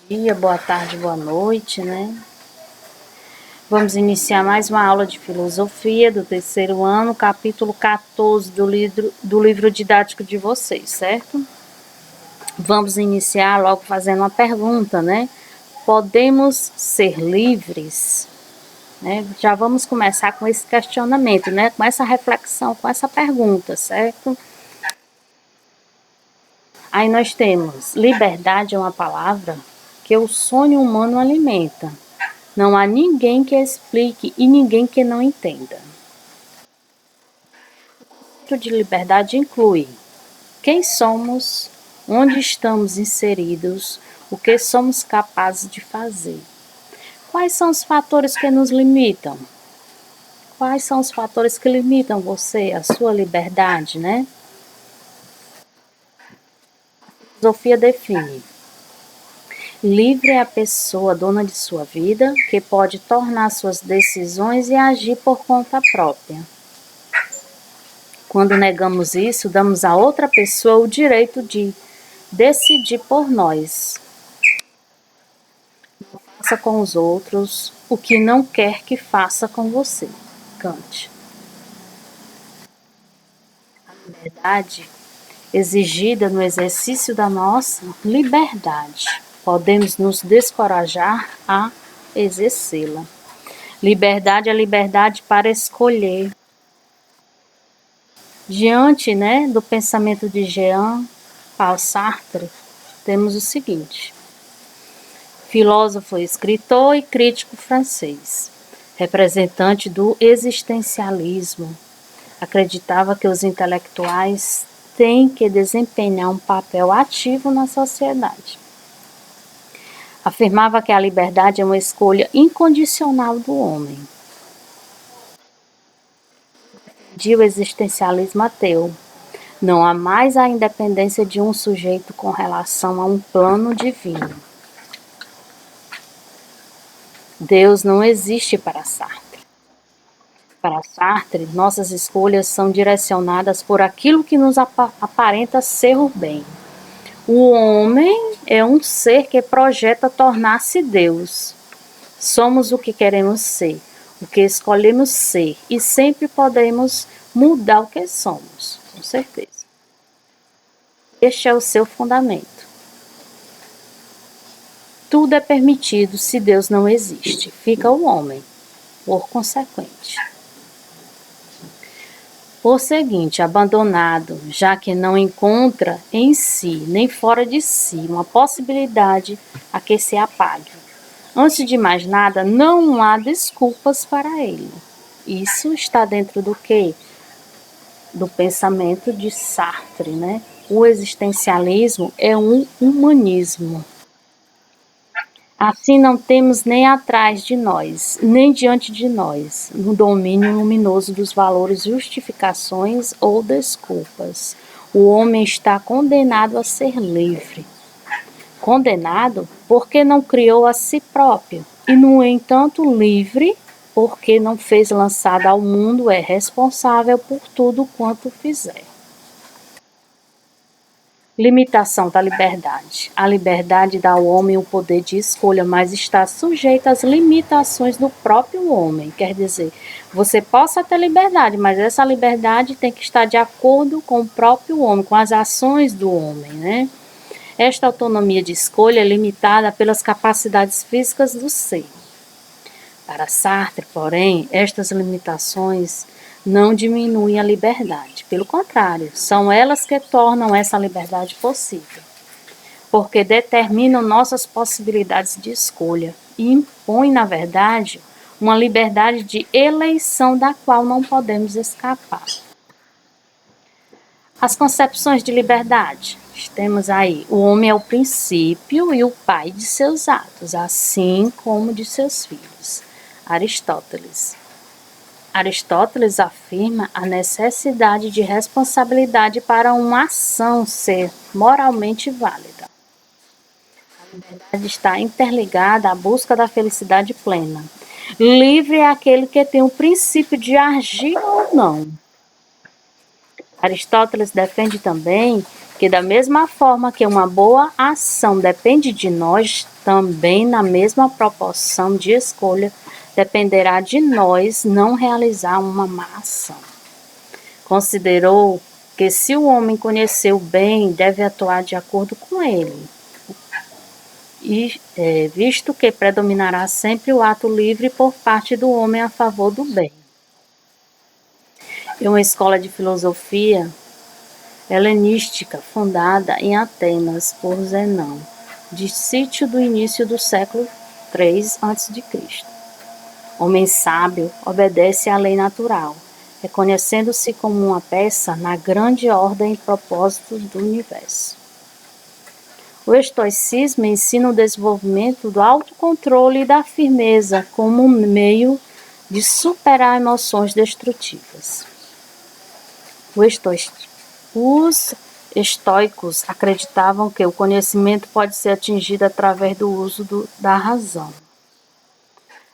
Dia, boa tarde, boa noite, né? Vamos iniciar mais uma aula de filosofia do terceiro ano, capítulo 14 do livro didático de vocês, certo? Vamos iniciar logo fazendo uma pergunta, né? Podemos ser livres? Né? Já vamos começar com esse questionamento, né? Com essa reflexão, com essa pergunta, certo? Aí nós temos: liberdade é uma palavra que o sonho humano alimenta. Não há ninguém que explique e ninguém que não entenda. O conceito de liberdade inclui quem somos, onde estamos inseridos, o que somos capazes de fazer. Quais são os fatores que nos limitam? Quais são os fatores que limitam você, a sua liberdade, né? A filosofia define: livre é a pessoa dona de sua vida, que pode tornar suas decisões e agir por conta própria. Quando negamos isso, damos a outra pessoa o direito de decidir por nós. Não faça com os outros o que não quer que faça com você. Kant. A liberdade exigida no exercício da nossa liberdade. Podemos nos descorajar a exercê-la. Liberdade é liberdade para escolher. Diante, né, do pensamento de Jean-Paul Sartre, temos o seguinte: filósofo, escritor e crítico francês, representante do existencialismo, acreditava que os intelectuais têm que desempenhar um papel ativo na sociedade. Afirmava que a liberdade é uma escolha incondicional do homem. De o existencialismo ateu. Não há mais a independência de um sujeito com relação a um plano divino. Deus não existe para Sartre. Para Sartre, nossas escolhas são direcionadas por aquilo que nos aparenta ser o bem. O homem é um ser que projeta tornar-se Deus. Somos o que queremos ser, o que escolhemos ser, e sempre podemos mudar o que somos, com certeza. Este é o seu fundamento. Tudo é permitido se Deus não existe. Fica o homem, por consequente. Por seguinte, abandonado, já que não encontra em si, nem fora de si, uma possibilidade a que se apague. Antes de mais nada, não há desculpas para ele. Isso está dentro do quê? Do pensamento de Sartre, né? O existencialismo é um humanismo. Assim não temos nem atrás de nós, nem diante de nós, no domínio luminoso dos valores, justificações ou desculpas. O homem está condenado a ser livre. Condenado porque não criou a si próprio, e no entanto livre porque não fez lançada ao mundo, é responsável por tudo quanto fizer. Limitação da liberdade. A liberdade dá ao homem o poder de escolha, mas está sujeita às limitações do próprio homem. Quer dizer, você possa ter liberdade, mas essa liberdade tem que estar de acordo com o próprio homem, com as ações do homem, né? Esta autonomia de escolha é limitada pelas capacidades físicas do ser. Para Sartre, porém, estas limitações não diminuem a liberdade. Pelo contrário, são elas que tornam essa liberdade possível, porque determinam nossas possibilidades de escolha e impõem, na verdade, uma liberdade de eleição da qual não podemos escapar. As concepções de liberdade. Temos aí: o homem é o princípio e o pai de seus atos, assim como de seus filhos. Aristóteles. Aristóteles afirma a necessidade de responsabilidade para uma ação ser moralmente válida. A liberdade está interligada à busca da felicidade plena. Livre é aquele que tem o princípio de agir ou não. Aristóteles defende também Que da mesma forma que uma boa ação depende de nós, também na mesma proporção de escolha dependerá de nós não realizar uma má ação. Considerou que se o homem conhecer o bem, deve atuar de acordo com ele, e visto que predominará sempre o ato livre por parte do homem a favor do bem. É uma escola de filosofia helenística fundada em Atenas por Zenão, discípulo do início do século III a.C. Homem sábio obedece à lei natural, reconhecendo-se como uma peça na grande ordem e propósitos do universo. O estoicismo ensina o desenvolvimento do autocontrole e da firmeza como meio de superar emoções destrutivas. Os estoicos acreditavam que o conhecimento pode ser atingido através do uso da razão.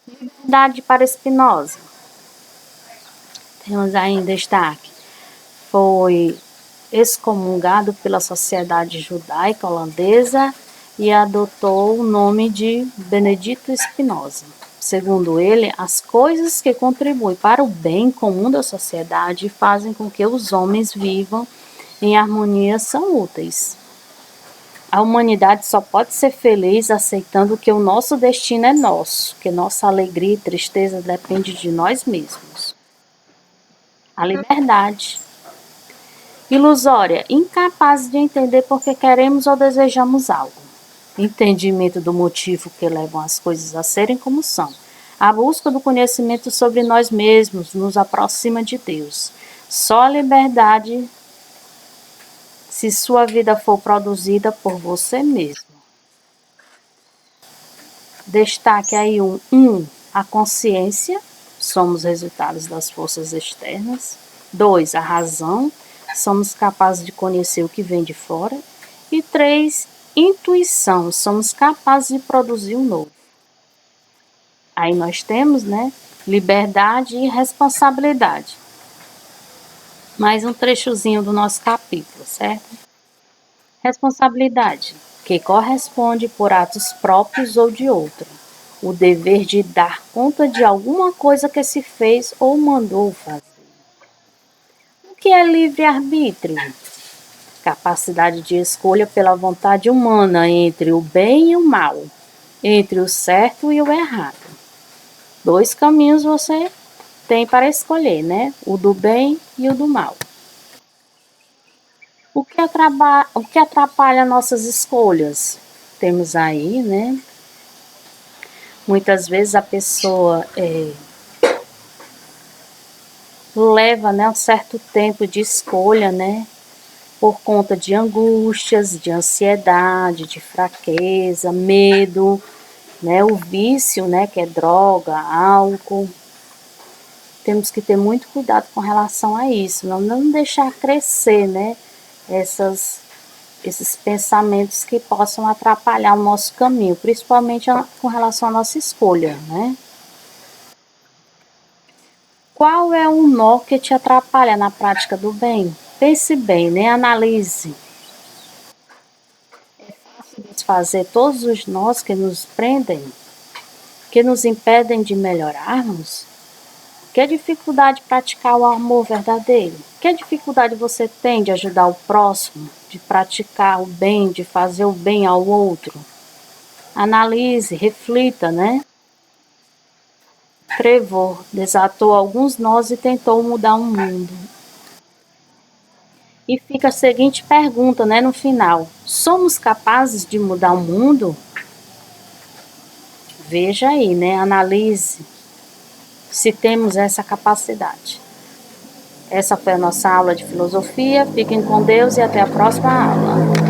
Liberdade para Spinoza. Temos aí em destaque. Foi excomungado pela Sociedade Judaica Holandesa e adotou o nome de Benedito Spinoza. Segundo ele, as coisas que contribuem para o bem comum da sociedade e fazem com que os homens vivam em harmonia são úteis. A humanidade só pode ser feliz aceitando que o nosso destino é nosso, que nossa alegria e tristeza depende de nós mesmos. A liberdade. Ilusória, incapaz de entender porque queremos ou desejamos algo. Entendimento do motivo que levam as coisas a serem como são. A busca do conhecimento sobre nós mesmos nos aproxima de Deus. Só a liberdade, se sua vida for produzida por você mesmo. Destaque aí a consciência, somos resultados das forças externas. 2, a razão, somos capazes de conhecer o que vem de fora. E 3, intuição, somos capazes de produzir o novo. Aí nós temos, liberdade e responsabilidade. Mais um trechozinho do nosso capítulo, certo? Responsabilidade, que corresponde por atos próprios ou de outro. O dever de dar conta de alguma coisa que se fez ou mandou fazer. O que é livre-arbítrio? Capacidade de escolha pela vontade humana entre o bem e o mal, entre o certo e o errado. 2 caminhos você tem para escolher, o do bem e o do mal. O que atrapalha nossas escolhas? Temos aí, muitas vezes a pessoa leva, um certo tempo de escolha, por conta de angústias, de ansiedade, de fraqueza, medo, o vício, que é droga, álcool. Temos que ter muito cuidado com relação a isso, não deixar crescer, esses pensamentos que possam atrapalhar o nosso caminho, principalmente com relação à nossa escolha, Qual é o nó que te atrapalha na prática do bem? Pense bem, analise. É fácil desfazer todos os nós que nos prendem, que nos impedem de melhorarmos? Que dificuldade praticar o amor verdadeiro? Que dificuldade você tem de ajudar o próximo, de praticar o bem, de fazer o bem ao outro? Analise, reflita, Trevor desatou alguns nós e tentou mudar o mundo. E fica a seguinte pergunta, no final. Somos capazes de mudar o mundo? Veja aí, analise se temos essa capacidade. Essa foi a nossa aula de filosofia. Fiquem com Deus e até a próxima aula.